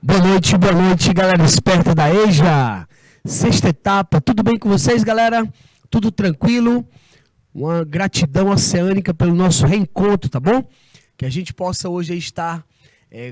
Boa noite, galera esperta da EJA. Sexta etapa, tudo bem com vocês, galera? Tudo tranquilo? Uma gratidão oceânica pelo nosso reencontro, tá bom? Que a gente possa hoje aí estar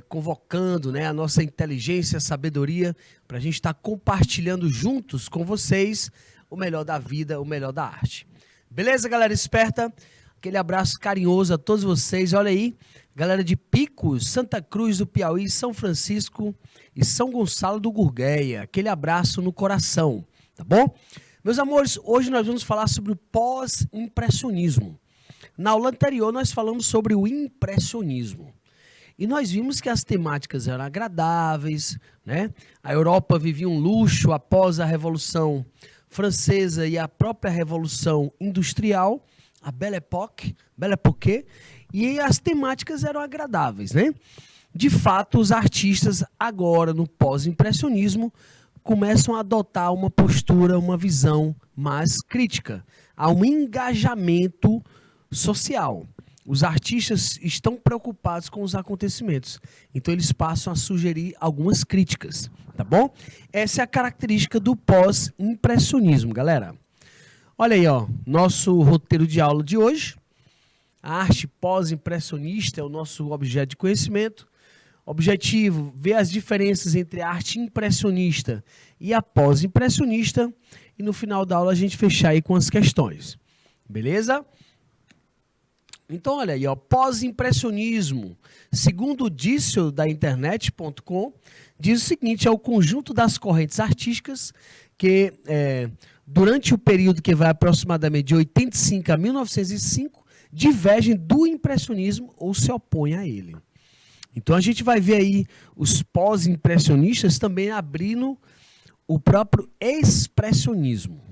convocando, né, a nossa inteligência, a sabedoria, para a gente estar compartilhando juntos com vocês o melhor da vida, o melhor da arte. Beleza, galera esperta? Aquele abraço carinhoso a todos vocês. Olha aí, galera de Picos, Santa Cruz do Piauí, São Francisco e São Gonçalo do Gurgueia. Aquele abraço no coração, tá bom? Meus amores, hoje nós vamos falar sobre o pós-impressionismo. Na aula anterior nós falamos sobre o impressionismo. E nós vimos que as temáticas eram agradáveis, né? A Europa vivia um luxo após a Revolução Francesa e a própria Revolução Industrial, a Belle Époque, e as temáticas eram agradáveis, né? De fato, os artistas agora, no pós-impressionismo, começam a adotar uma postura, uma visão mais crítica, a um engajamento social. Os artistas estão preocupados com os acontecimentos, então eles passam a sugerir algumas críticas, tá bom? Essa é a característica do pós-impressionismo, galera. Olha aí, ó, nosso roteiro de aula de hoje. A arte pós-impressionista é o nosso objeto de conhecimento. Objetivo, ver as diferenças entre a arte impressionista e a pós-impressionista. E no final da aula a gente fechar aí com as questões. Beleza? Então, olha aí, ó, pós-impressionismo, segundo o dício da internet.com, diz o seguinte: é o conjunto das correntes artísticas que, durante o período que vai aproximadamente de 85 a 1905, divergem do impressionismo ou se opõem a ele. Então, a gente vai ver aí os pós-impressionistas também abrindo o próprio expressionismo.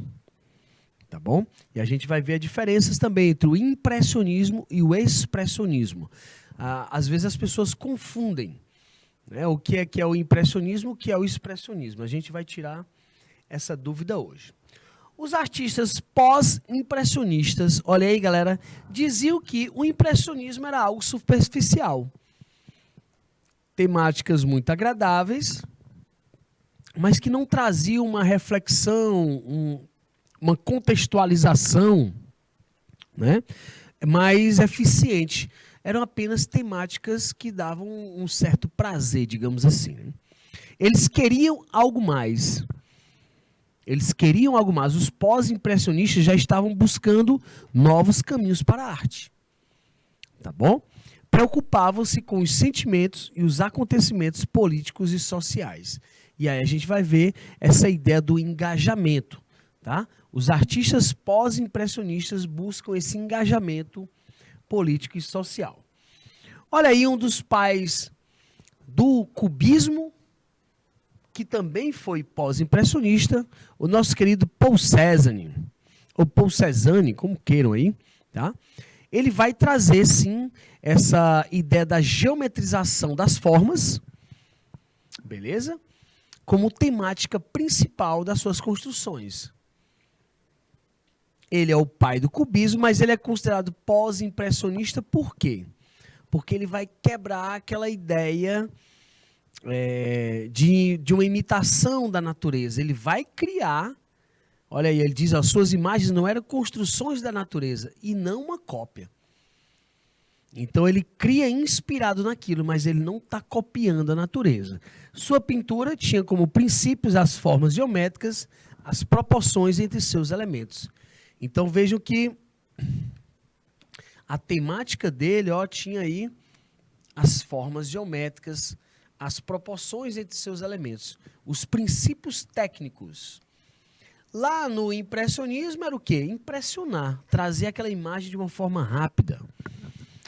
Tá bom? E a gente vai ver as diferenças também entre o impressionismo e o expressionismo. Às vezes as pessoas confundem, né, o que é o impressionismo e o que é o expressionismo. A gente vai tirar essa dúvida hoje. Os artistas pós-impressionistas, olha aí, galera, diziam que o impressionismo era algo superficial. Temáticas muito agradáveis, mas que não traziam uma reflexão, uma contextualização, né, mais eficiente. Eram apenas temáticas que davam um certo prazer, digamos assim. Né? Eles queriam algo mais. Os pós-impressionistas já estavam buscando novos caminhos para a arte. Tá bom? Preocupavam-se com os sentimentos e os acontecimentos políticos e sociais. E aí a gente vai ver essa ideia do engajamento. Tá? Os artistas pós-impressionistas buscam esse engajamento político e social. Olha aí um dos pais do cubismo, que também foi pós-impressionista, o nosso querido Paul Cézanne, ou Paul Cézanne, como queiram aí, tá? Ele vai trazer, sim, essa ideia da geometrização das formas, beleza? Como temática principal das suas construções. Ele é o pai do cubismo, mas ele é considerado pós-impressionista por quê? Porque ele vai quebrar aquela ideia de uma imitação da natureza. Ele vai criar, olha aí, ele diz, as suas imagens não eram construções da natureza e não uma cópia. Então ele cria inspirado naquilo, mas ele não está copiando a natureza. Sua pintura tinha como princípios as formas geométricas, as proporções entre seus elementos. Então vejam que a temática dele, ó, tinha aí as formas geométricas, as proporções entre seus elementos, os princípios técnicos. Lá no impressionismo era o quê? Impressionar, trazer aquela imagem de uma forma rápida.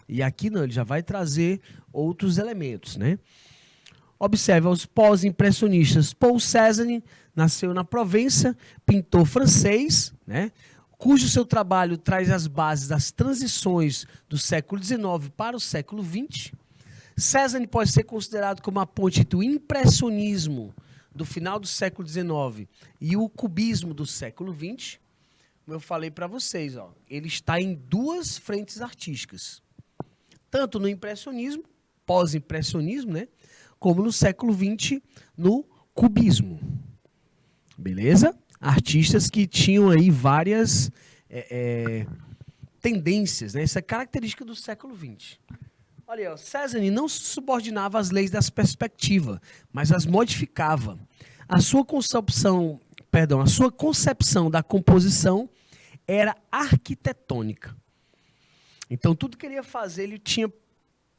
E aqui não, ele já vai trazer outros elementos, né? Observe os pós-impressionistas. Paul Cézanne nasceu na Provença, pintor francês, né? Cujo seu trabalho traz as bases das transições do século XIX para o século XX. Cézanne pode ser considerado como a ponte entre o impressionismo do final do século XIX e o cubismo do século XX. Como eu falei para vocês, ó, ele está em duas frentes artísticas. Tanto no impressionismo, pós-impressionismo, né, como no século XX, no cubismo. Beleza? Artistas que tinham aí várias tendências, né? Essa é característica do século XX. Olha aí, Cézanne não se subordinava às leis das perspectivas, mas as modificava. A sua concepção da composição era arquitetônica. Então, tudo que ele ia fazer, ele tinha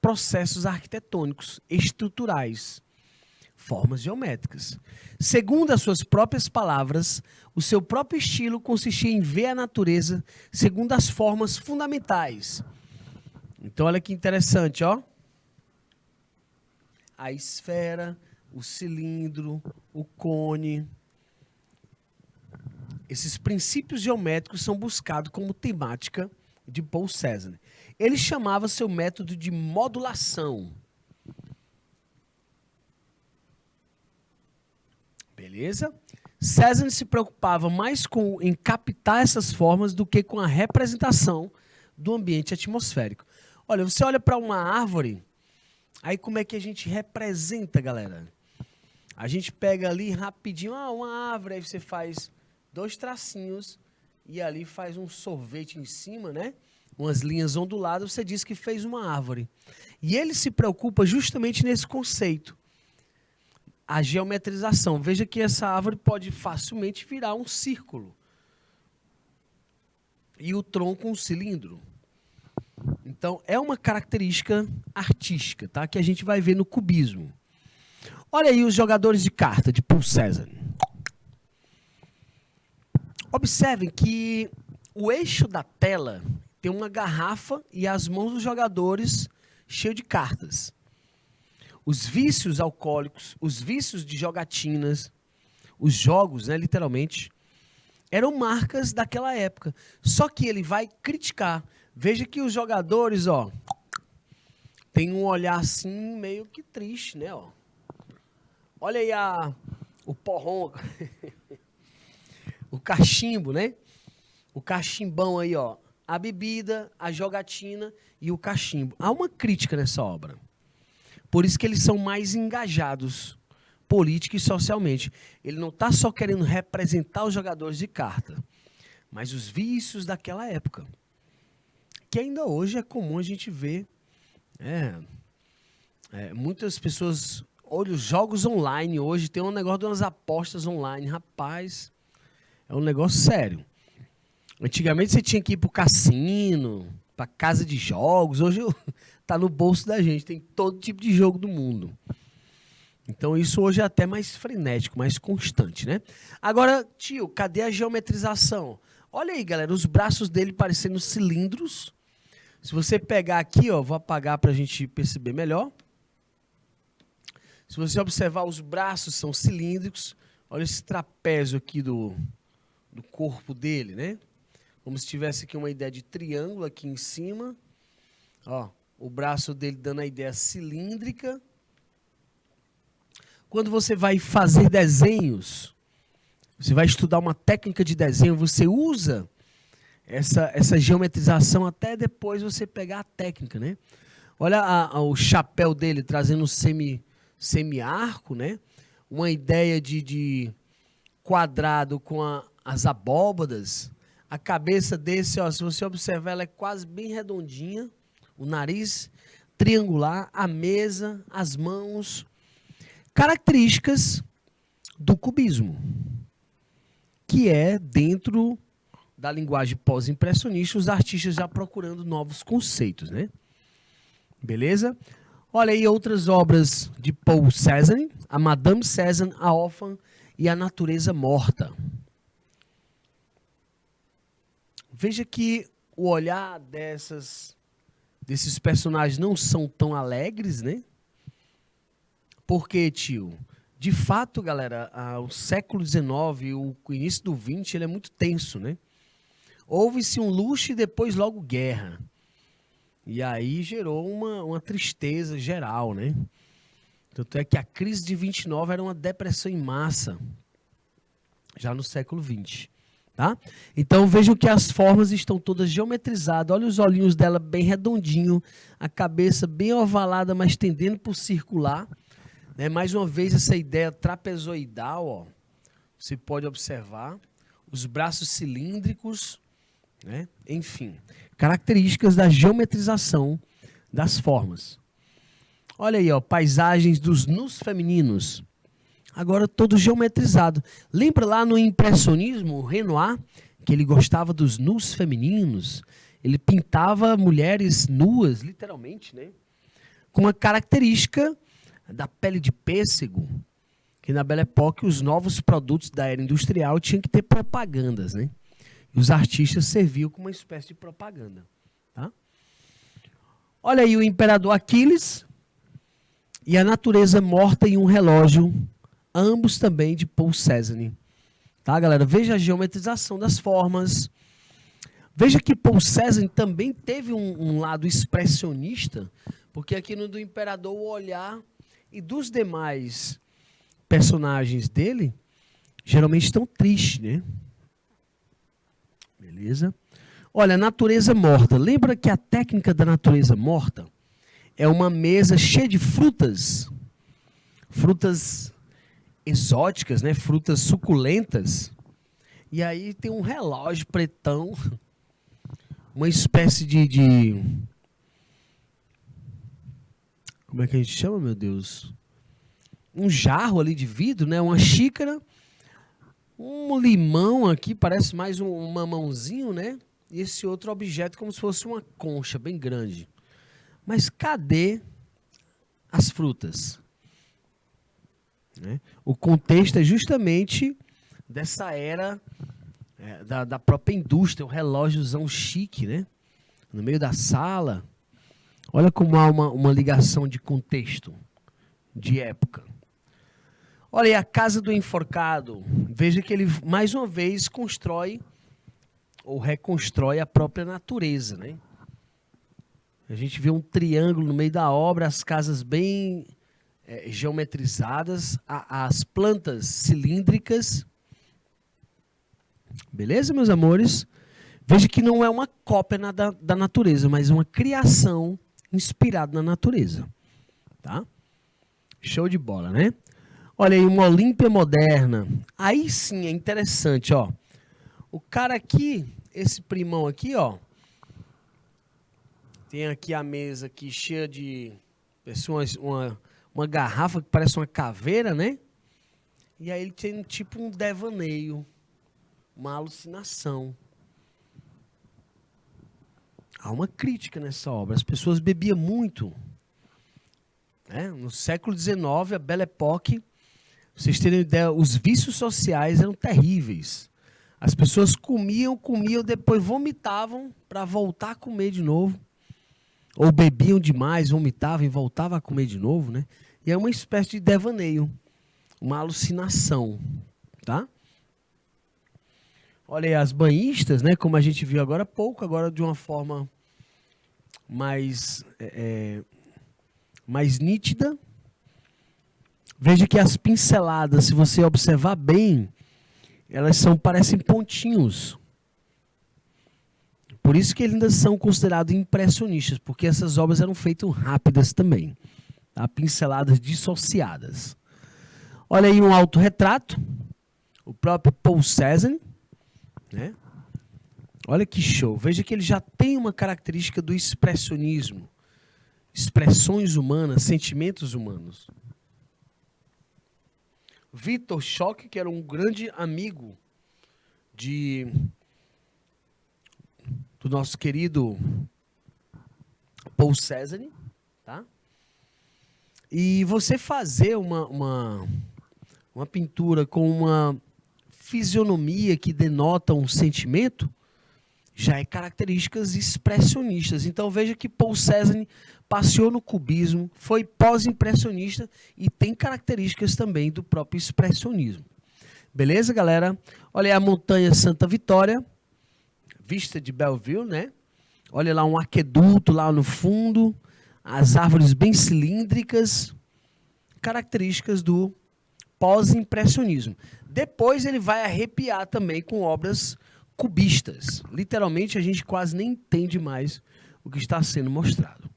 processos arquitetônicos, estruturais, formas geométricas. Segundo as suas próprias palavras, o seu próprio estilo consistia em ver a natureza segundo as formas fundamentais. Então, olha que interessante, ó. A esfera, o cilindro, o cone. Esses princípios geométricos são buscados como temática de Paul Cézanne. Ele chamava seu método de modulação. Beleza? Cézanne se preocupava mais em captar essas formas do que com a representação do ambiente atmosférico. Olha, você olha para uma árvore, aí como é que a gente representa, galera? A gente pega ali rapidinho, uma árvore, aí você faz 2 tracinhos e ali faz um sorvete em cima, né? Umas linhas onduladas, você diz que fez uma árvore. E ele se preocupa justamente nesse conceito. A geometrização. Veja que essa árvore pode facilmente virar um círculo. E o tronco um cilindro. Então, é uma característica artística, tá? Que a gente vai ver no cubismo. Olha aí os jogadores de carta de Paul Cézanne. Observem que o eixo da tela tem uma garrafa e as mãos dos jogadores cheias de cartas. Os vícios alcoólicos, os vícios de jogatinas, os jogos, né, literalmente, eram marcas daquela época. Só que ele vai criticar. Veja que os jogadores, ó, tem um olhar assim meio que triste, né, ó. Olha aí o porrão, o cachimbo, né? O cachimbão aí, ó. A bebida, a jogatina e o cachimbo. Há uma crítica nessa obra. Por isso que eles são mais engajados política e socialmente. Ele não está só querendo representar os jogadores de carta, mas os vícios daquela época. Que ainda hoje é comum a gente ver. Muitas pessoas... Olha, os jogos online hoje, tem um negócio de umas apostas online. Rapaz, é um negócio sério. Antigamente você tinha que ir para o cassino, para casa de jogos. Hoje está no bolso da gente, tem todo tipo de jogo do mundo. Então isso hoje é até mais frenético, mais constante, né? Agora, tio, cadê a geometrização? Olha aí, galera, os braços dele parecendo cilindros. Se você pegar aqui, ó, vou apagar para a gente perceber melhor. Se você observar, os braços são cilíndricos. Olha esse trapézio aqui do corpo dele, né? Como se tivesse aqui uma ideia de triângulo aqui em cima. Ó, o braço dele dando a ideia cilíndrica. Quando você vai fazer desenhos, você vai estudar uma técnica de desenho, você usa essa geometrização até depois você pegar a técnica, né? Olha o chapéu dele trazendo um semi-arco, né? Uma ideia de quadrado com as abóbadas. A cabeça desse, ó, se você observar, ela é quase bem redondinha. O nariz triangular, a mesa, as mãos. Características do cubismo, que é dentro da linguagem pós-impressionista, os artistas já procurando novos conceitos, né? Beleza? Olha aí outras obras de Paul Cézanne, a Madame Cézanne, a Órfã e a Natureza Morta. Veja que o olhar desses personagens não são tão alegres, né? Por quê, tio? De fato, galera, o século XIX, o início do XX, ele é muito tenso, né? Houve-se um luxo e depois logo guerra. E aí gerou uma tristeza geral, né? Tanto é que a crise de 29 era uma depressão em massa, já no século XX. Tá? Então vejam que as formas estão todas geometrizadas. Olha os olhinhos dela bem redondinho, a cabeça bem ovalada, mas tendendo para o circular. Né? Mais uma vez, essa ideia trapezoidal, ó, você pode observar. Os braços cilíndricos, né? Enfim, características da geometrização das formas. Olha aí, ó, paisagens dos nus femininos. Agora todo geometrizado. Lembra lá no impressionismo, o Renoir, que ele gostava dos nus femininos? Ele pintava mulheres nuas, literalmente, né? Com uma característica da pele de pêssego, que na Belle Époque os novos produtos da era industrial tinham que ter propagandas, né? E os artistas serviam como uma espécie de propaganda. Tá? Olha aí o Imperador Aquiles e a Natureza Morta em um Relógio, ambos também de Paul Cézanne. Tá, galera? Veja a geometrização das formas. Veja que Paul Cézanne também teve um lado expressionista, porque aqui no do Imperador o olhar e dos demais personagens dele geralmente estão tristes, né? Beleza? Olha, natureza morta. Lembra que a técnica da natureza morta é uma mesa cheia de frutas, frutas exóticas, né? Frutas suculentas. E aí tem um relógio pretão, uma espécie de como é que a gente chama, meu Deus? Um jarro ali de vidro, né? Uma xícara, um limão aqui, parece mais um mamãozinho, né? E esse outro objeto como se fosse uma concha bem grande. Mas cadê as frutas? Né? O contexto é justamente dessa era da própria indústria, um relógiozão chique, né? No meio da sala. Olha como há uma ligação de contexto, de época. Olha aí a casa do enforcado. Veja que ele, mais uma vez, constrói ou reconstrói a própria natureza, né? A gente vê um triângulo no meio da obra, as casas bem geometrizadas, as plantas cilíndricas. Beleza, meus amores? Veja que não é uma cópia da natureza, mas uma criação inspirada na natureza. Tá? Show de bola, né? Olha aí, uma Olímpia moderna. Aí sim é interessante, ó. O cara aqui, esse primão aqui, ó. Tem aqui a mesa aqui cheia de pessoas, uma garrafa que parece uma caveira, né? E aí ele tem tipo um devaneio, uma alucinação. Há uma crítica nessa obra. As pessoas bebiam muito. Né? No século XIX, a Belle Époque, vocês terem ideia, os vícios sociais eram terríveis. As pessoas comiam, depois vomitavam para voltar a comer de novo. Ou bebiam demais, vomitavam e voltavam a comer de novo, né? E é uma espécie de devaneio, uma alucinação, tá? Olha aí as banhistas, né? Como a gente viu agora há pouco, agora de uma forma mais nítida. Veja que as pinceladas, se você observar bem, elas parecem pontinhos. Por isso que eles ainda são considerados impressionistas, porque essas obras eram feitas rápidas também. Tá? Pinceladas dissociadas. Olha aí um autorretrato, o próprio Paul Cézanne. Né? Olha que show. Veja que ele já tem uma característica do expressionismo. Expressões humanas, sentimentos humanos. Victor Schock, que era um grande amigo do nosso querido Paul Cézanne, tá? E você fazer uma pintura com uma fisionomia que denota um sentimento, já é características expressionistas. Então veja que Paul Cézanne passeou no cubismo, foi pós-impressionista e tem características também do próprio expressionismo. Beleza, galera? Olha aí a montanha Santa Vitória, vista de Belleville, né? Olha lá um aqueduto lá no fundo, as árvores bem cilíndricas, características do pós-impressionismo. Depois ele vai arrepiar também com obras cubistas. Literalmente a gente quase nem entende mais o que está sendo mostrado.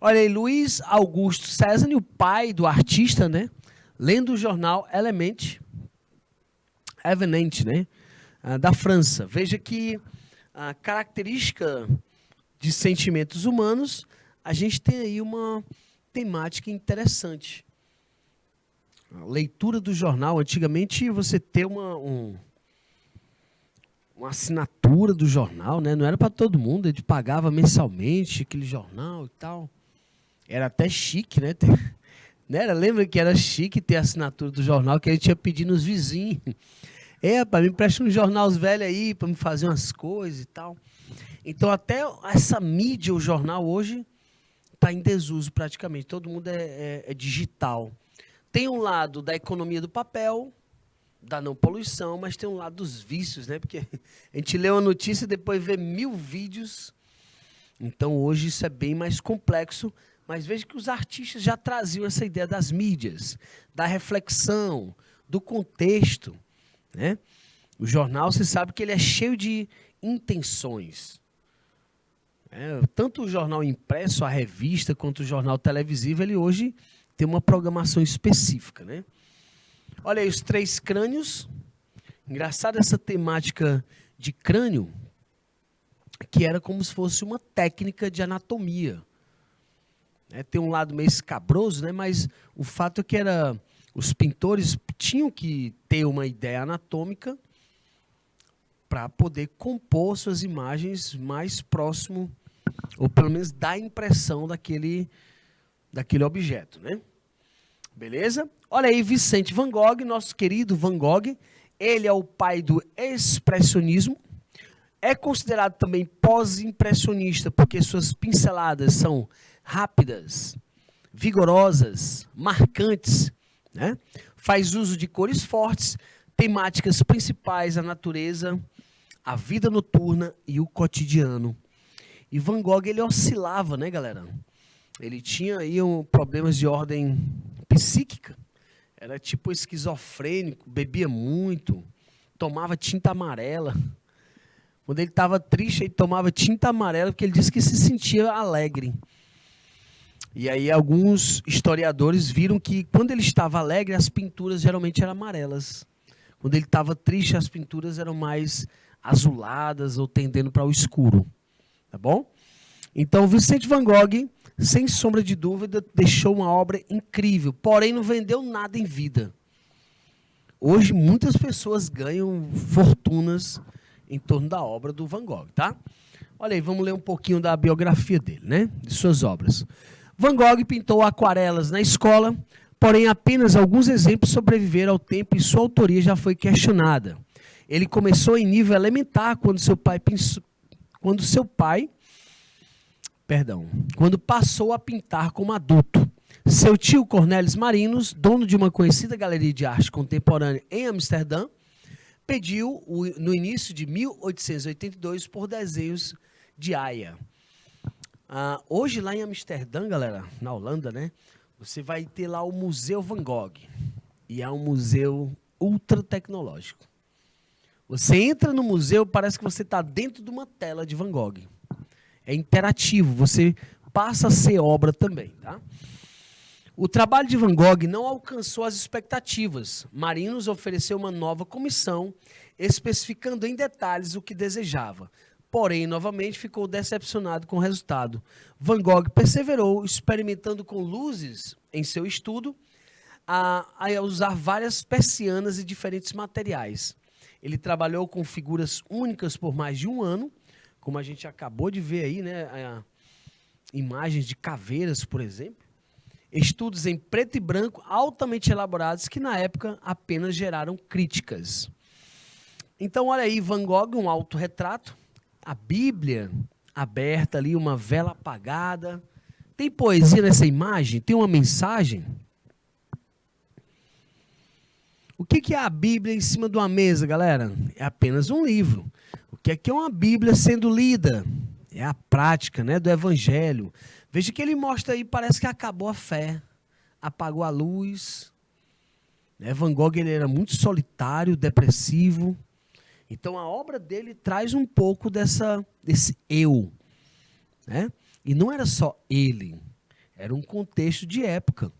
Olha aí, Luiz Augusto César, o pai do artista, né? Lendo o jornal Evenement, né? Da França. Veja que a característica de sentimentos humanos, a gente tem aí uma temática interessante. A leitura do jornal, antigamente você ter uma assinatura do jornal, né? Não era para todo mundo, a gente pagava mensalmente aquele jornal e tal. Era até chique, né? Né? Lembra que era chique ter a assinatura do jornal, que a gente ia pedir nos vizinhos. Rapaz, me presta uns jornais velhos aí para me fazer umas coisas e tal. Então, até essa mídia, o jornal, hoje, está em desuso praticamente. Todo mundo é digital. Tem um lado da economia do papel, da não poluição, mas tem um lado dos vícios, né? Porque a gente lê uma notícia e depois vê 1000 vídeos. Então, hoje, isso é bem mais complexo. Mas veja que os artistas já traziam essa ideia das mídias, da reflexão, do contexto, né? O jornal, você sabe que ele é cheio de intenções. Tanto o jornal impresso, a revista, quanto o jornal televisivo, ele hoje tem uma programação específica, né? Olha aí, os 3 crânios. Engraçado essa temática de crânio, que era como se fosse uma técnica de anatomia. Tem um lado meio escabroso, né? Mas o fato é que os pintores tinham que ter uma ideia anatômica para poder compor suas imagens mais próximo, ou pelo menos dar a impressão daquele objeto, né? Beleza? Olha aí, Vicente Van Gogh, nosso querido Van Gogh. Ele é o pai do expressionismo. É considerado também pós-impressionista, porque suas pinceladas são rápidas, vigorosas, marcantes, né? Faz uso de cores fortes, temáticas principais, a natureza, a vida noturna e o cotidiano. E Van Gogh, ele oscilava, né, galera? Ele tinha aí problemas de ordem psíquica, era tipo esquizofrênico, bebia muito, tomava tinta amarela. Quando ele estava triste, ele tomava tinta amarela, porque ele disse que se sentia alegre. E aí alguns historiadores viram que quando ele estava alegre, as pinturas geralmente eram amarelas. Quando ele estava triste, as pinturas eram mais azuladas ou tendendo para o escuro. Tá bom? Então, Vicente Van Gogh, sem sombra de dúvida, deixou uma obra incrível, porém não vendeu nada em vida. Hoje, muitas pessoas ganham fortunas em torno da obra do Van Gogh, tá? Olha aí, vamos ler um pouquinho da biografia dele, né? De suas obras. Van Gogh pintou aquarelas na escola, porém apenas alguns exemplos sobreviveram ao tempo e sua autoria já foi questionada. Ele começou em nível elementar quando passou a pintar como adulto. Seu tio Cornelis Marinos, dono de uma conhecida galeria de arte contemporânea em Amsterdã, pediu, no início de 1882, por desenhos de Aya. Hoje, lá em Amsterdã, galera, na Holanda, né, você vai ter lá o Museu Van Gogh. E é um museu ultra tecnológico. Você entra no museu, parece que você está dentro de uma tela de Van Gogh. É interativo, você passa a ser obra também, tá? O trabalho de Van Gogh não alcançou as expectativas. Marinos ofereceu uma nova comissão, especificando em detalhes o que desejava. Porém, novamente, ficou decepcionado com o resultado. Van Gogh perseverou, experimentando com luzes em seu estudo, a usar várias persianas e diferentes materiais. Ele trabalhou com figuras únicas por mais de um ano, como a gente acabou de ver aí, né? Imagens de caveiras, por exemplo. Estudos em preto e branco altamente elaborados que, na época, apenas geraram críticas. Então, olha aí, Van Gogh, um autorretrato, a Bíblia aberta ali, uma vela apagada. Tem poesia nessa imagem? Tem uma mensagem? O que é a Bíblia em cima de uma mesa, galera? É apenas um livro. O que é uma Bíblia sendo lida? É a prática, né, do Evangelho. Veja que ele mostra aí, parece que acabou a fé, apagou a luz. Van Gogh, ele era muito solitário, depressivo. Então, a obra dele traz um pouco desse eu. Né? E não era só ele. Era um contexto de época.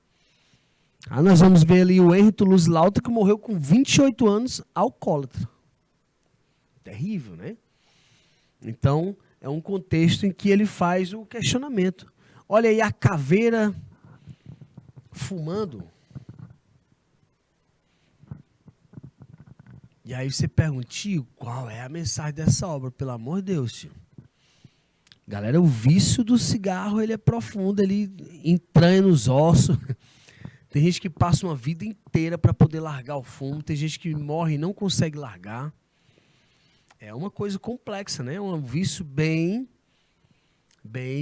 Nós vamos ver ali o Henry Toulouse-Lautrec, que morreu com 28 anos, alcoólatra. Terrível, né? Então, é um contexto em que ele faz o questionamento. Olha aí a caveira fumando. E aí você pergunta, tio, qual é a mensagem dessa obra? Pelo amor de Deus, tio. Galera, o vício do cigarro, ele é profundo, ele entranha nos ossos. Tem gente que passa uma vida inteira para poder largar o fumo. Tem gente que morre e não consegue largar. É uma coisa complexa, né? É um vício bem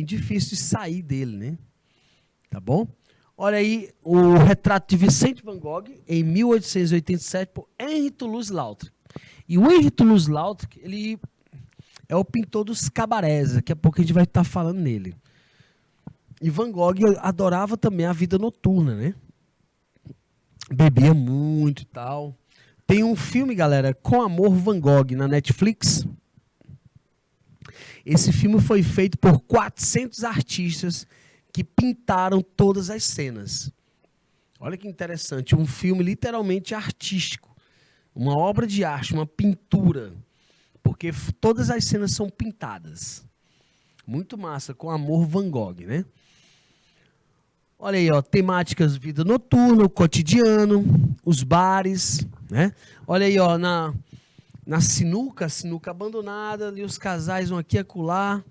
difícil de sair dele, né? Tá bom? Olha aí o retrato de Vicente Van Gogh, em 1887, por Henry Toulouse-Lautrec. E o Henry Toulouse-Lautrec, ele é o pintor dos cabarés. Daqui a pouco a gente vai estar falando nele. E Van Gogh adorava também a vida noturna, né? Bebia muito e tal. Tem um filme, galera, Com Amor, Van Gogh, na Netflix. Esse filme foi feito por 400 artistas que pintaram todas as cenas. Olha que interessante, um filme literalmente artístico. Uma obra de arte, uma pintura. Porque todas as cenas são pintadas. Muito massa, Com Amor, Van Gogh, né? Olha aí, ó, temáticas vida noturna, o cotidiano, os bares, né? Olha aí, ó, na sinuca abandonada, ali os casais vão aqui e acolá,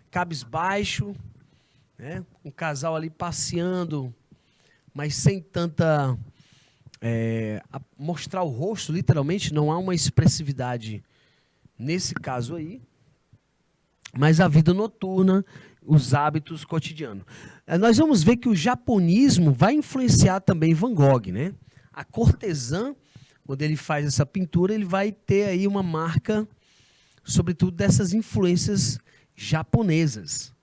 cabisbaixo, né? Um casal ali passeando, mas sem tanta... mostrar o rosto, literalmente, não há uma expressividade nesse caso aí, mas a vida noturna, os hábitos cotidianos. Nós vamos ver que o japonismo vai influenciar também Van Gogh, né? A cortesã, quando ele faz essa pintura, ele vai ter aí uma marca, sobretudo dessas influências japonesas.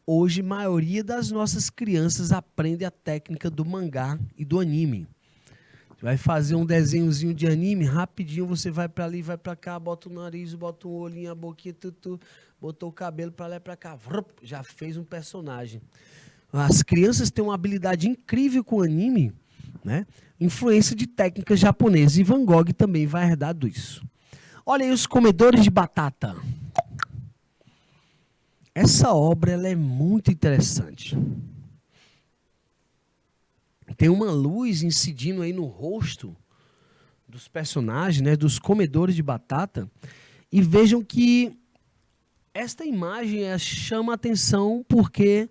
Hoje, a maioria das nossas crianças aprende a técnica do mangá e do anime. Você vai fazer um desenhozinho de anime, rapidinho você vai para ali, vai para cá, bota o nariz, bota um olhinho, a boquinha, botou o cabelo para lá e para cá, já fez um personagem. As crianças têm uma habilidade incrível com anime, né? Influência de técnicas japonesas, e Van Gogh também vai herdar disso. Olha aí os comedores de batata. Essa obra ela é muito interessante. Tem uma luz incidindo aí no rosto dos personagens, né, dos comedores de batata. E vejam que esta imagem chama a atenção porque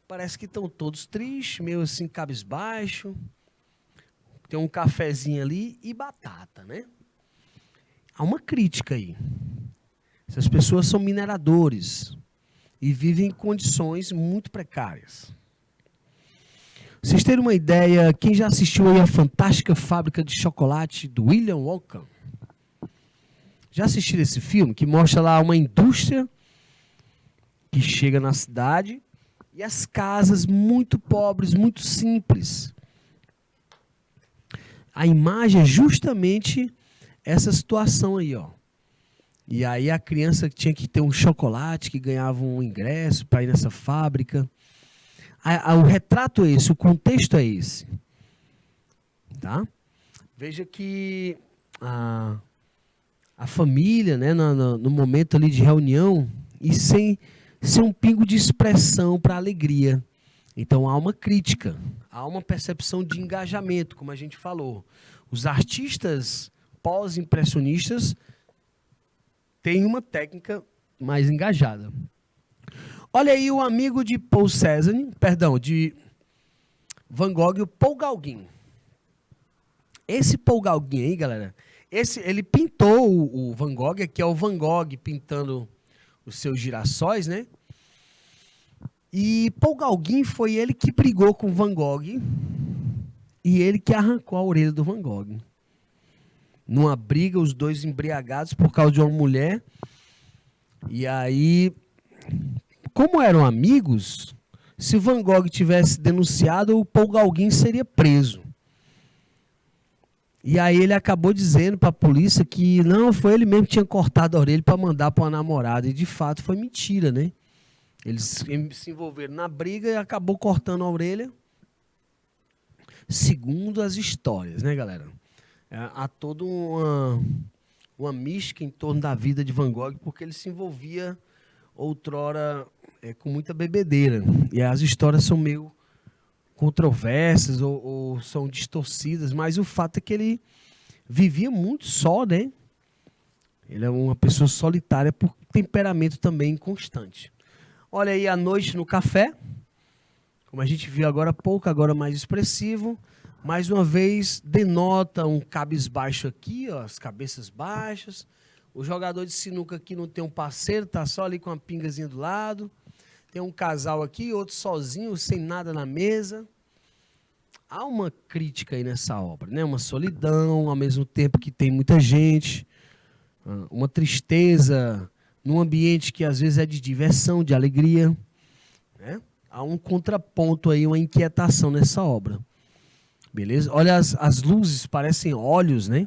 parece que estão todos tristes, meio assim cabisbaixo. Tem um cafezinho ali e batata, né? Há uma crítica aí. Essas pessoas são mineradores e vivem em condições muito precárias. Vocês terem uma ideia, quem já assistiu aí a Fantástica Fábrica de Chocolate do William Wonka? Já assistiram esse filme que mostra lá uma indústria que chega na cidade e as casas muito pobres, muito simples. A imagem é justamente essa situação aí, ó. E aí a criança tinha que ter um chocolate, que ganhava um ingresso para ir nessa fábrica. O retrato é esse, o contexto é esse. Tá? Veja que a família, né, no momento ali de reunião, e sem um pingo de expressão para alegria. Então há uma crítica, há uma percepção de engajamento, como a gente falou. Os artistas pós-impressionistas têm uma técnica mais engajada. Olha aí o amigo de de Van Gogh, o Paul Gauguin. Esse Paul Gauguin aí, galera, ele pintou o Van Gogh, que é o Van Gogh pintando os seus girassóis, né? E Paul Gauguin foi ele que brigou com Van Gogh e ele que arrancou a orelha do Van Gogh. Numa briga, os dois embriagados por causa de uma mulher. E aí, como eram amigos, se Van Gogh tivesse denunciado, o Paul Gauguin seria preso. E aí ele acabou dizendo para a polícia que não, foi ele mesmo que tinha cortado a orelha para mandar para uma namorada. E de fato foi mentira, né? Eles se envolveram na briga e acabou cortando a orelha. Segundo as histórias, né, galera? Há toda uma mística em torno da vida de Van Gogh, porque ele se envolvia outrora com muita bebedeira. E as histórias são meio controversas ou são distorcidas, mas o fato é que ele vivia muito só, né? Ele é uma pessoa solitária por temperamento também constante. Olha aí a noite no café, como a gente viu agora há pouco, agora mais expressivo. Mais uma vez, denota um cabisbaixo aqui, ó, as cabeças baixas. O jogador de sinuca aqui não tem um parceiro, tá só ali com uma pingazinha do lado. Tem um casal aqui, outro sozinho, sem nada na mesa. Há uma crítica aí nessa obra, né? Uma solidão, ao mesmo tempo que tem muita gente. Uma tristeza num ambiente que às vezes é de diversão, de alegria, né? Há um contraponto aí, uma inquietação nessa obra. Beleza? Olha, as luzes parecem olhos, né?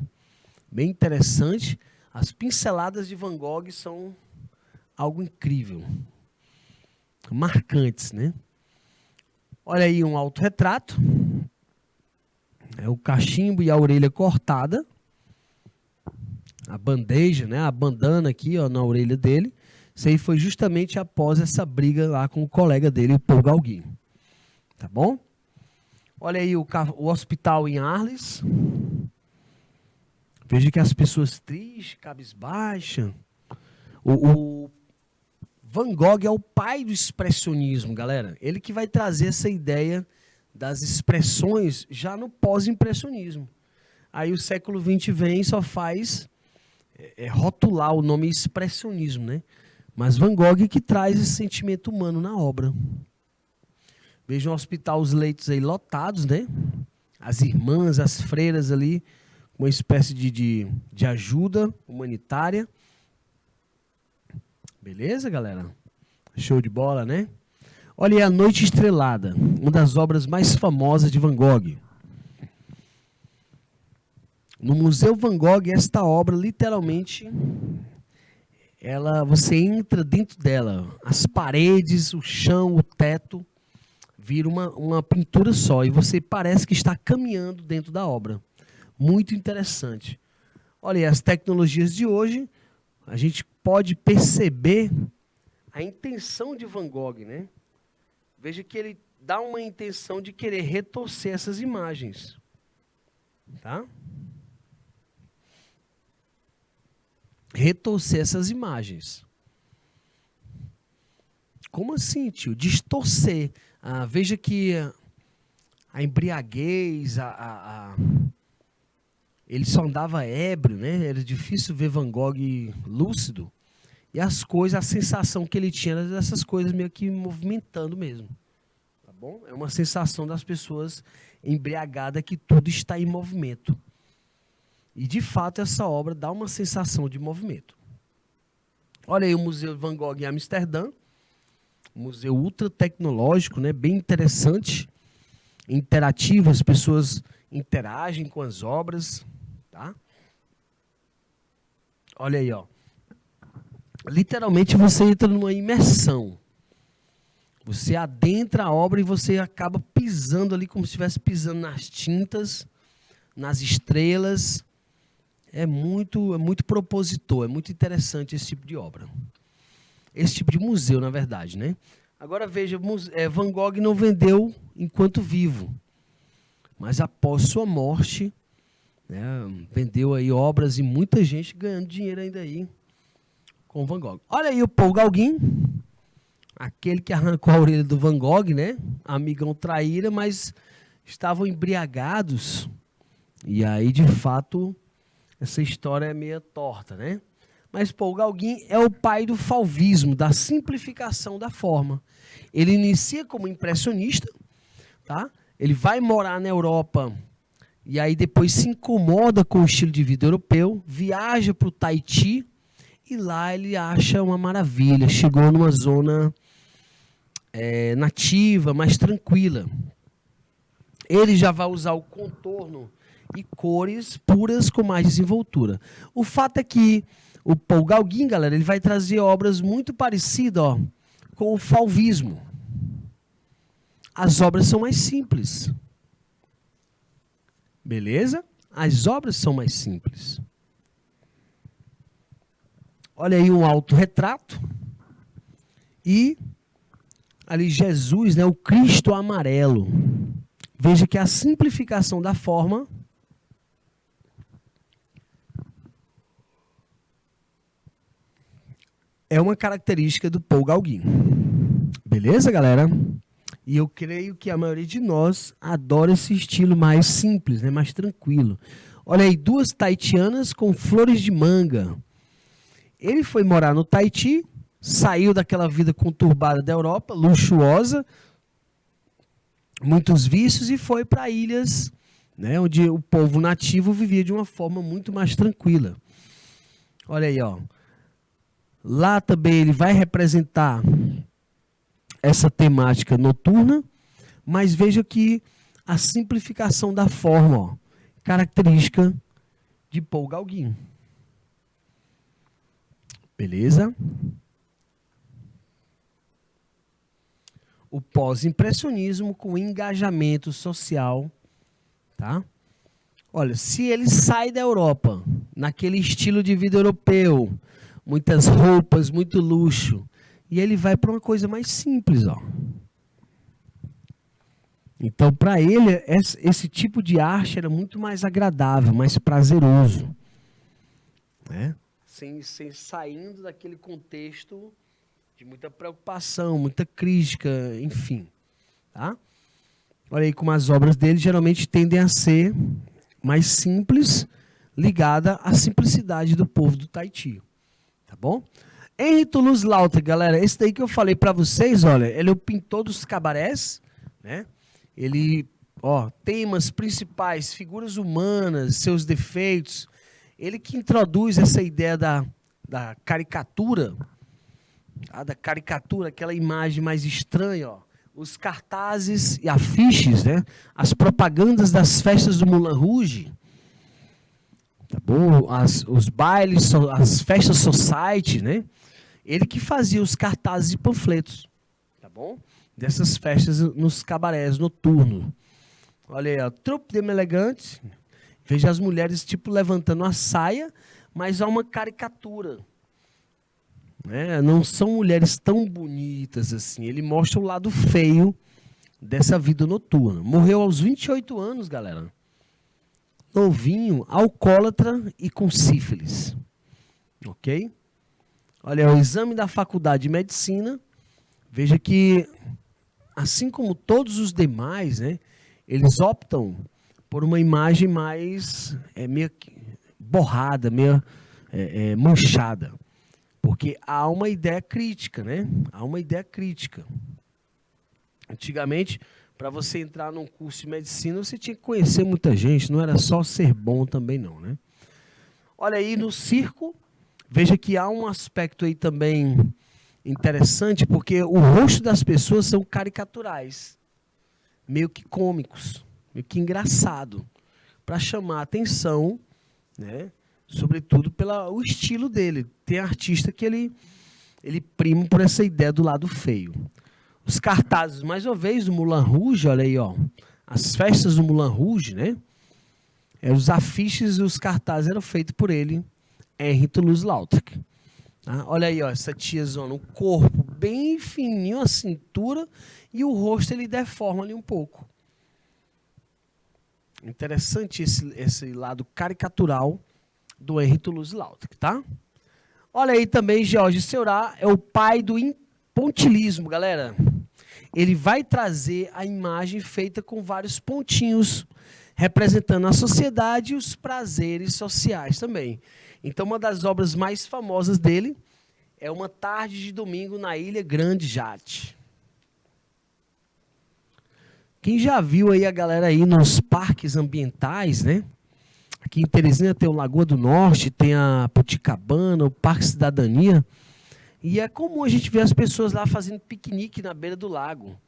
Bem interessante. As pinceladas de Van Gogh são algo incrível. Marcantes, né? Olha aí um autorretrato. É o cachimbo e a orelha cortada. A bandeja, né? A bandana aqui, ó, na orelha dele. Isso aí foi justamente após essa briga lá com o colega dele, o Paul Gauguin. Tá bom? Olha aí o hospital em Arles. Veja que as pessoas tristes, cabisbaixas. O Van Gogh é o pai do expressionismo, galera. Ele que vai trazer essa ideia das expressões já no pós-impressionismo. Aí o século XX vem e só faz rotular o nome expressionismo, né? Mas Van Gogh que traz esse sentimento humano na obra. Vejam o hospital, os leitos aí lotados, né? As irmãs, as freiras ali, uma espécie de ajuda humanitária. Beleza, galera? Show de bola, né? Olha aí A Noite Estrelada, uma das obras mais famosas de Van Gogh. No Museu Van Gogh, esta obra, literalmente, você entra dentro dela. As paredes, o chão, o teto, vira uma pintura só. E você parece que está caminhando dentro da obra. Muito interessante. Olha aí, as tecnologias de hoje, a gente pode perceber a intenção de Van Gogh, né? Veja que ele dá uma intenção de querer retorcer essas imagens. Tá? Retorcer essas imagens. Como assim, tio? Distorcer. Veja que a embriaguez, ele só andava ébrio, né? Era difícil ver Van Gogh lúcido. E as coisas, a sensação que ele tinha era dessas coisas meio que movimentando mesmo. Tá bom? É uma sensação das pessoas embriagadas que tudo está em movimento. E, de fato, essa obra dá uma sensação de movimento. Olha aí o Museu Van Gogh em Amsterdã. Um museu ultra tecnológico, né? Bem interessante. Interativo, as pessoas interagem com as obras. Tá? Olha aí, ó. Literalmente você entra numa imersão. Você adentra a obra e você acaba pisando ali como se estivesse pisando nas tintas, nas estrelas. É muito propositor, é muito interessante esse tipo de obra. Esse tipo de museu, na verdade, né? Agora veja, Van Gogh não vendeu enquanto vivo, mas após sua morte, né, vendeu aí obras e muita gente ganhando dinheiro ainda aí com Van Gogh. Olha aí o Paul Gauguin, aquele que arrancou a orelha do Van Gogh, né? Amigão traíra, mas estavam embriagados. E aí, de fato, essa história é meio torta, né? Mas Paul Gauguin é o pai do fauvismo, da simplificação da forma. Ele inicia como impressionista, tá? Ele vai morar na Europa e aí depois se incomoda com o estilo de vida europeu, viaja para o Tahiti e lá ele acha uma maravilha. Chegou numa zona nativa, mais tranquila. Ele já vai usar o contorno e cores puras com mais desenvoltura. O fato é que o Paul Gauguin, galera, ele vai trazer obras muito parecidas, ó, com o fauvismo. As obras são mais simples. Beleza? As obras são mais simples. Olha aí um autorretrato. E ali Jesus, né, o Cristo amarelo. Veja que a simplificação da forma é uma característica do Paul Gauguin. Beleza, galera? E eu creio que a maioria de nós adora esse estilo mais simples, né, mais tranquilo. Olha aí, duas tahitianas com flores de manga. Ele foi morar no Tahiti, saiu daquela vida conturbada da Europa, luxuosa, muitos vícios, e foi para ilhas, né, onde o povo nativo vivia de uma forma muito mais tranquila. Olha aí, ó. Lá também ele vai representar essa temática noturna, mas veja que a simplificação da forma, ó, característica de Paul Gauguin. Beleza? O pós-impressionismo com engajamento social, tá? Olha, se ele sai da Europa, naquele estilo de vida europeu, muitas roupas, muito luxo, e ele vai para uma coisa mais simples, ó. Então, para ele, esse tipo de arte era muito mais agradável, mais prazeroso, né? Sem saindo daquele contexto de muita preocupação, muita crítica, enfim, tá? Olha aí como as obras dele geralmente tendem a ser mais simples, ligada à simplicidade do povo do Tahiti, tá bom? Henri Toulouse-Lautrec, galera, esse daí que eu falei para vocês, olha, ele é o pintor dos cabarés, né? Ele, ó, temas principais, figuras humanas, seus defeitos. Ele que introduz essa ideia da caricatura, tá? Da caricatura, aquela imagem mais estranha, ó. Os cartazes e afiches, né? As propagandas das festas do Moulin Rouge, tá bom? Os bailes, as festas society, né? Ele que fazia os cartazes e panfletos, tá bom? Dessas festas nos cabarés noturnos. Olha aí, ó, Troupe de Elegante. Veja as mulheres tipo levantando a saia, mas há uma caricatura, né? Não são mulheres tão bonitas assim. Ele mostra o lado feio dessa vida noturna. Morreu aos 28 anos, galera. Novinho, alcoólatra e com sífilis. Ok? Olha, o exame da faculdade de medicina. Veja que, assim como todos os demais, né, eles optam por uma imagem mais meio borrada, meio manchada. Porque há uma ideia crítica, né? Há uma ideia crítica. Antigamente, para você entrar num curso de medicina, você tinha que conhecer muita gente, não era só ser bom também não, né? Olha aí, no circo, veja que há um aspecto aí também interessante, porque o rosto das pessoas são caricaturais, meio que cômicos, meio que engraçado, para chamar a atenção, né? Sobretudo pelo estilo dele. Tem artista que ele prima por essa ideia do lado feio. Os cartazes, mais uma vez, do Moulin Rouge, olha aí, ó, as festas do Moulin Rouge, né? Os afiches e os cartazes eram feitos por ele, Henri Toulouse-Lautrec. Tá? Olha aí, ó, essa tiazona, o corpo bem fininho, a cintura, e o rosto ele deforma ali um pouco. Interessante esse lado caricatural do Henri Toulouse-Lautrec, tá? Olha aí também, Georges Seurat é o pai do pontilismo, galera. Ele vai trazer a imagem feita com vários pontinhos, representando a sociedade e os prazeres sociais também. Então, uma das obras mais famosas dele é Uma Tarde de Domingo na Ilha Grande Jatte. Quem já viu aí a galera aí nos parques ambientais, né? Aqui em Teresina tem o Lagoa do Norte, tem a Puticabana, o Parque Cidadania. E é comum a gente ver as pessoas lá fazendo piquenique na beira do lago.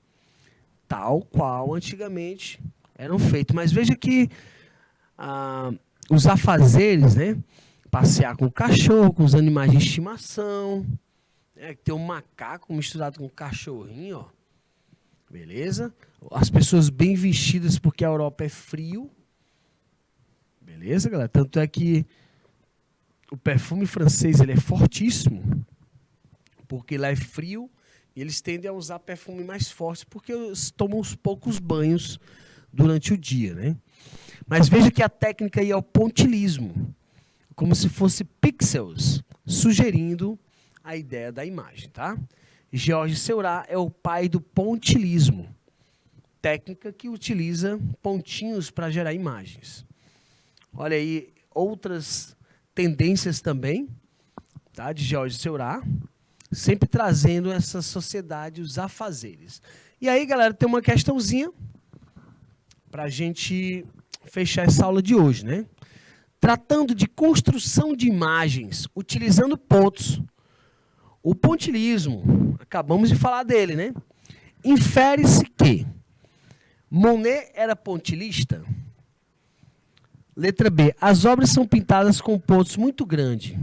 Tal qual antigamente eram feitos. Mas veja que os afazeres, né? Passear com o cachorro, com os animais de estimação, Tem um macaco misturado com um cachorrinho, ó. Beleza? As pessoas bem vestidas porque a Europa é frio. Beleza, galera? Tanto é que o perfume francês ele é fortíssimo, porque lá é frio e eles tendem a usar perfume mais forte porque eles tomam uns poucos banhos durante o dia, né? Mas veja que a técnica aí é o pontilismo, como se fosse pixels, sugerindo a ideia da imagem, tá? Georges Seurat é o pai do pontilismo, técnica que utiliza pontinhos para gerar imagens. Olha aí outras tendências também, tá? De Georges Seurat, sempre trazendo essa sociedade, os afazeres. E aí, galera, tem uma questãozinha para a gente fechar essa aula de hoje, né? Tratando de construção de imagens, utilizando pontos. O pontilismo, acabamos de falar dele, né? Infere-se que Monet era pontilista. Letra B, as obras são pintadas com pontos muito grandes.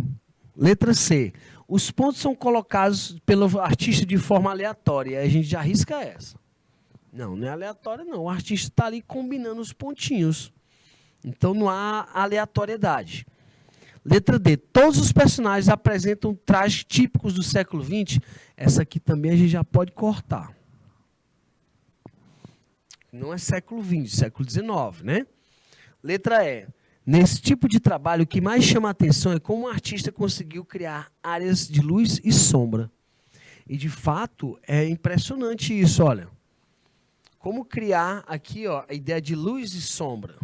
Letra C, os pontos são colocados pelo artista de forma aleatória. Aí a gente já arrisca essa. Não, não é aleatória não. O artista está ali combinando os pontinhos. Então não há aleatoriedade. Letra D, todos os personagens apresentam trajes típicos do século XX. Essa aqui também a gente já pode cortar. Não é século XX, século XIX, né? Letra E, nesse tipo de trabalho o que mais chama a atenção é como o artista conseguiu criar áreas de luz e sombra. E de fato é impressionante isso, olha. Como criar aqui, ó, a ideia de luz e sombra.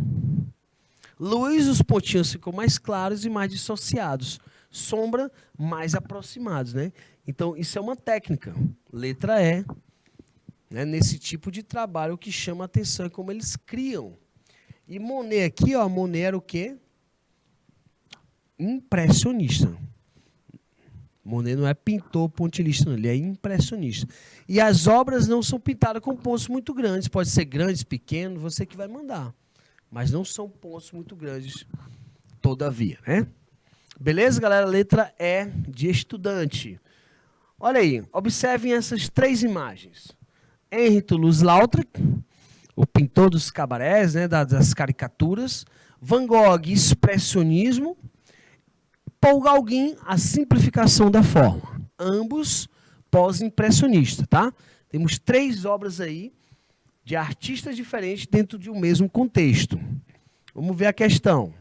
Luz, os pontinhos ficam mais claros e mais dissociados. Sombra, mais aproximados, né? Então, isso é uma técnica. Letra E, né? Nesse tipo de trabalho, o que chama a atenção é como eles criam. E Monet aqui, ó, Monet era o quê? Impressionista. Monet não é pintor pontilhista, não, ele é impressionista. E as obras não são pintadas com pontos muito grandes. Pode ser grandes, pequenos, você que vai mandar. Mas não são pontos muito grandes, todavia, né? Beleza, galera? Letra E de estudante. Olha aí, observem essas três imagens. Henri Toulouse-Lautrec, o pintor dos cabarés, né, das caricaturas. Van Gogh, expressionismo. Paul Gauguin, a simplificação da forma. Ambos pós-impressionista, tá? Temos três obras aí de artistas diferentes dentro de um mesmo contexto. Vamos ver a questão.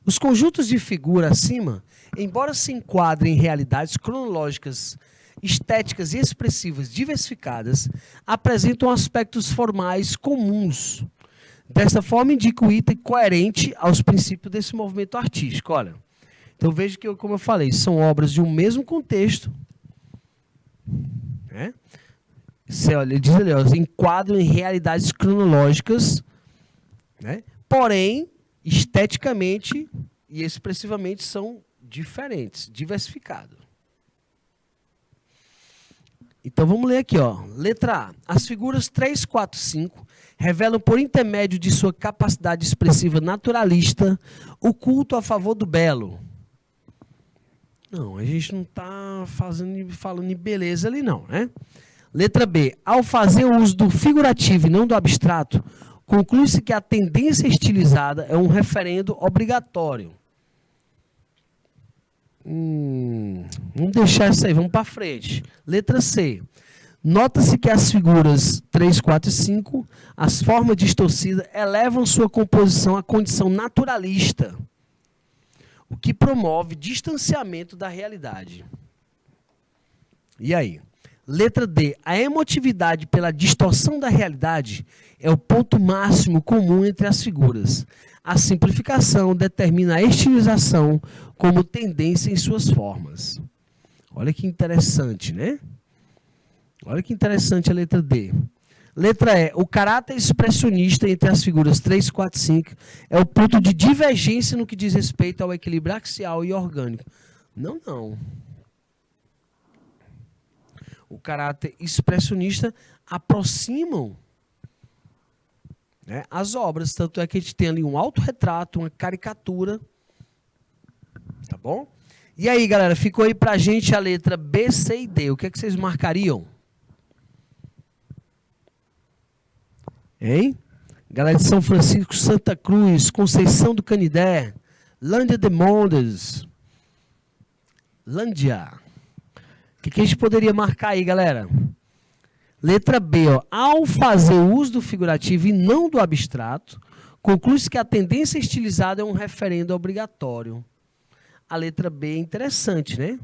Os conjuntos de figura acima, embora se enquadrem em realidades cronológicas, estéticas e expressivas diversificadas, apresentam aspectos formais comuns. Desta forma, indica o item coerente aos princípios desse movimento artístico. Olha, então veja que, como eu falei, são obras de um mesmo contexto, né? Ele diz ali, ó, enquadram em realidades cronológicas, né? Porém, esteticamente e expressivamente são diferentes, diversificados. Então vamos ler aqui, ó. Letra A. As figuras 3, 4, 5 revelam por intermédio de sua capacidade expressiva naturalista o culto a favor do belo. Não, a gente não está falando de beleza ali não, né? Letra B. Ao fazer o uso do figurativo e não do abstrato, conclui-se que a tendência estilizada é um referendo obrigatório. Vamos deixar isso aí, vamos para frente. Letra C. Nota-se que as figuras 3, 4 e 5, as formas distorcidas, elevam sua composição à condição naturalista, o que promove distanciamento da realidade. E aí? Letra D. A emotividade pela distorção da realidade é o ponto máximo comum entre as figuras. A simplificação determina a estilização como tendência em suas formas. Olha que interessante, né? Olha que interessante a letra D. Letra E. O caráter expressionista entre as figuras 3, 4 e 5 é o ponto de divergência no que diz respeito ao equilíbrio axial e orgânico. Não, não. O caráter expressionista aproximam, né, as obras. Tanto é que a gente tem ali um autorretrato, uma caricatura. Tá bom? E aí, galera, ficou aí pra gente a letra B, C e D. O que é que vocês marcariam? Hein? Galera de São Francisco, Santa Cruz, Conceição do Canidé, Lândia de Mondes. Lândia. O que a gente poderia marcar aí, galera? Letra B, ó. Ao fazer o uso do figurativo e não do abstrato, conclui-se que a tendência estilizada é um referendo obrigatório. A letra B é interessante, né?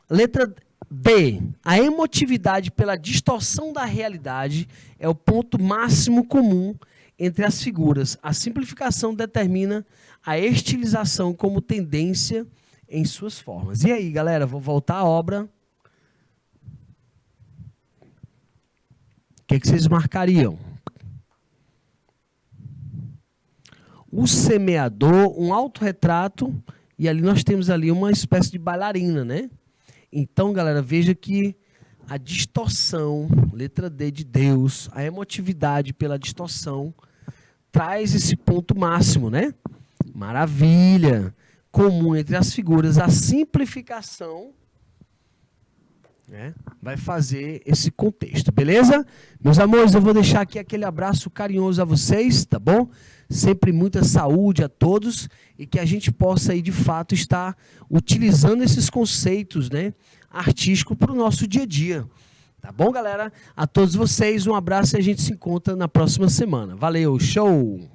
Letra B. A emotividade pela distorção da realidade é o ponto máximo comum entre as figuras. A simplificação determina a estilização como tendência em suas formas. E aí, galera, vou voltar à obra. O que vocês marcariam? O semeador, um autorretrato, e ali nós temos ali uma espécie de bailarina, né? Então, galera, veja que a distorção, letra D de Deus, a emotividade pela distorção, traz esse ponto máximo, né? Maravilha! Comum entre as figuras, a simplificação, né, vai fazer esse contexto, beleza? Meus amores, eu vou deixar aqui aquele abraço carinhoso a vocês, tá bom? Sempre muita saúde a todos e que a gente possa aí, de fato, estar utilizando esses conceitos, né, artísticos para o nosso dia a dia. Tá bom, galera? A todos vocês, um abraço e a gente se encontra na próxima semana. Valeu, show!